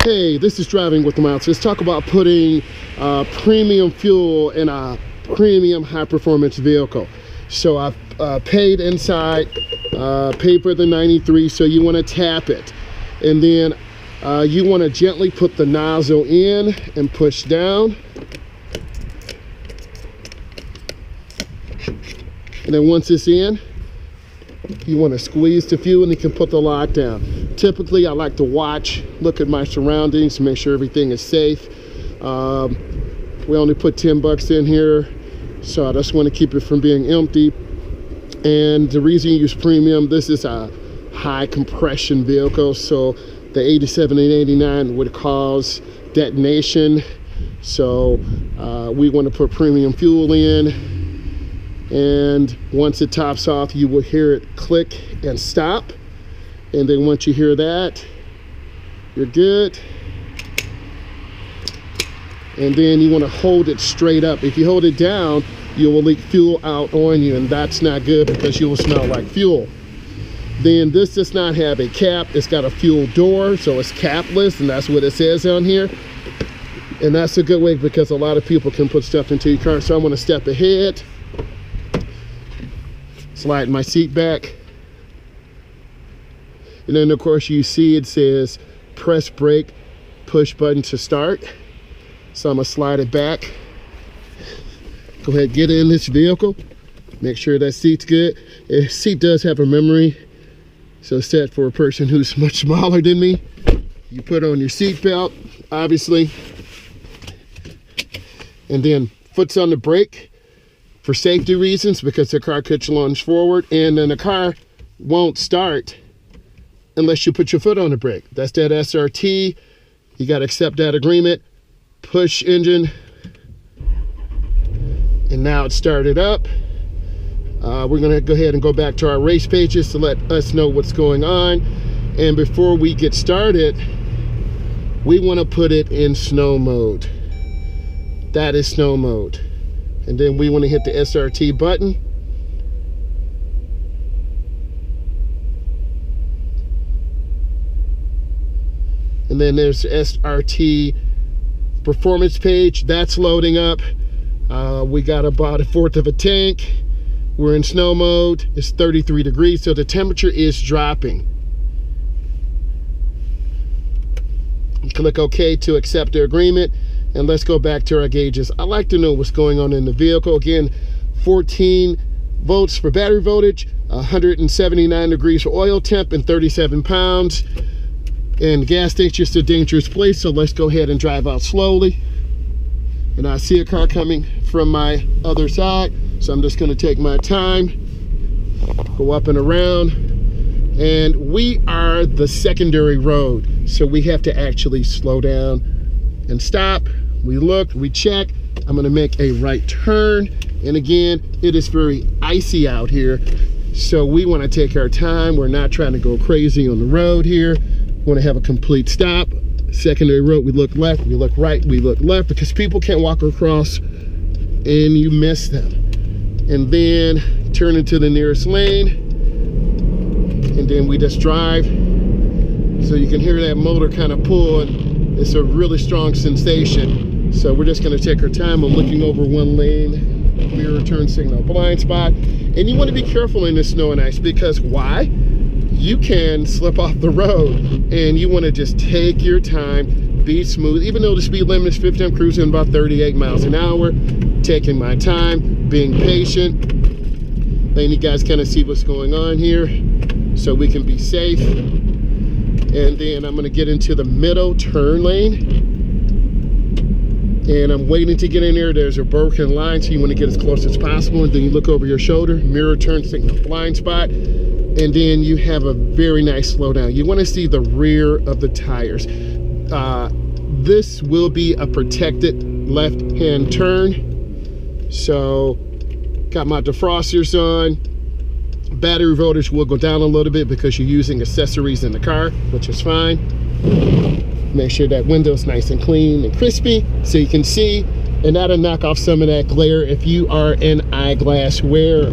Hey, this is Driving with Myles. Let's talk about putting premium fuel in a premium high-performance vehicle. So I've paid inside, paid for the 93, so you want to tap it. And then you want to gently put the nozzle in and push down. And then once it's in, you want to squeeze the fuel and you can put the lock down. Typically, I like to look at my surroundings, make sure everything is safe. We only put 10 bucks in here, so I just want to keep it from being empty. And the reason you use premium, this is a high compression vehicle, so the 87 and 89 would cause detonation. So we want to put premium fuel in. And once it tops off, you will hear it click and stop. And then once you hear that, you're good. And then you want to hold it straight up. If you hold it down, you will leak fuel out on you, and that's not good because you will smell like fuel. Then this does not have a cap. It's got a fuel door, so it's capless, and that's what it says on here. And that's a good way because a lot of people can put stuff into your car. So I'm going to step ahead, slide my seat back, and then of course you see it says press brake, push button to start. So I'm gonna slide it back. Go ahead, get in this vehicle, make sure that seat's good. The seat does have a memory, so it's set for a person who's much smaller than me. You put on your seat belt, obviously, and then foot's on the brake for safety reasons because the car could lunge forward, and then the car won't start unless you put your foot on the brake. That's that SRT. You got to accept that agreement. Push engine, and now it's started up. We're gonna go ahead and go back to our race pages to let us know what's going on. And before we get started, we want to put it in snow mode. That is snow mode. And then we want to hit the SRT button. And then there's the SRT performance page. That's loading up. We got about 1/4 of a tank. We're in snow mode. It's 33 degrees, so the temperature is dropping. Click OK to accept the agreement. And let's go back to our gauges. I like to know what's going on in the vehicle. Again, 14 volts for battery voltage, 179 degrees for oil temp, and 37 pounds. And the gas station's just a dangerous place, so let's go ahead and drive out slowly. And I see a car coming from my other side, so I'm just gonna take my time, go up and around. And we are the secondary road, so we have to actually slow down and stop. We look, we check. I'm gonna make a right turn. And again, it is very icy out here, so we wanna take our time. We're not trying to go crazy on the road here. We wanna have a complete stop. Secondary road, we look left, we look right, we look left, because people can't walk across and you miss them. And then turn into the nearest lane. And then we just drive. So you can hear that motor kind of pull, and it's a really strong sensation. So we're just gonna take our time. I'm looking over one lane, mirror turn signal, blind spot. And you wanna be careful in the snow and ice, because why? You can slip off the road, and you wanna just take your time, be smooth. Even though the speed limit is 50, I'm cruising about 38 miles an hour, taking my time, being patient, letting you guys kind of see what's going on here so we can be safe. And then I'm gonna get into the middle turn lane. And I'm waiting to get in there. There's a broken line, so you wanna get as close as possible. And then you look over your shoulder, mirror turn signal, blind spot. And then you have a very nice slowdown. You wanna see the rear of the tires. This will be a protected left-hand turn. So, got my defrosters on. Battery voltage will go down a little bit because you're using accessories in the car, which is fine. Make sure that window's nice and clean and crispy so you can see, and that'll knock off some of that glare if you are an eyeglass wearer.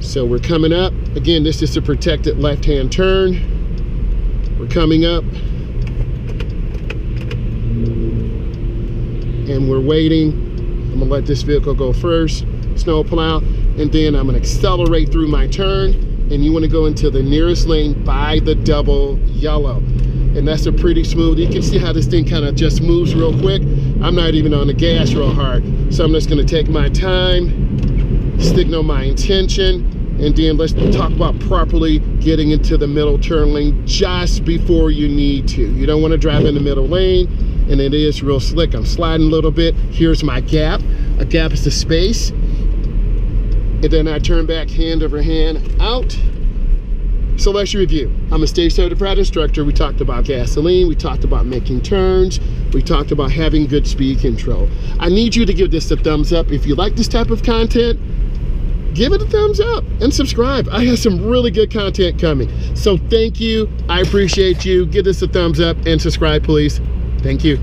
So we're coming up. Again, this is a protected left-hand turn. We're coming up. and we're waiting. I'm gonna let this vehicle go first, snow plow, and then I'm gonna accelerate through my turn, and you wanna go into the nearest lane by the double yellow. And that's a pretty smooth, you can see how this thing kind of just moves real quick. I'm not even on the gas real hard. So I'm just gonna take my time, signal my intention, and then let's talk about properly getting into the middle turn lane just before you need to. You don't wanna drive in the middle lane, and it is real slick. I'm sliding a little bit. Here's my gap. A gap is the space. And then I turn back hand over hand out. So let's review. I'm a state certified instructor. We talked about gasoline. We talked about making turns. We talked about having good speed control. I need you to give this a thumbs up. If you like this type of content, give it a thumbs up and subscribe. I have some really good content coming. So thank you. I appreciate you. Give this a thumbs up and subscribe, please. Thank you.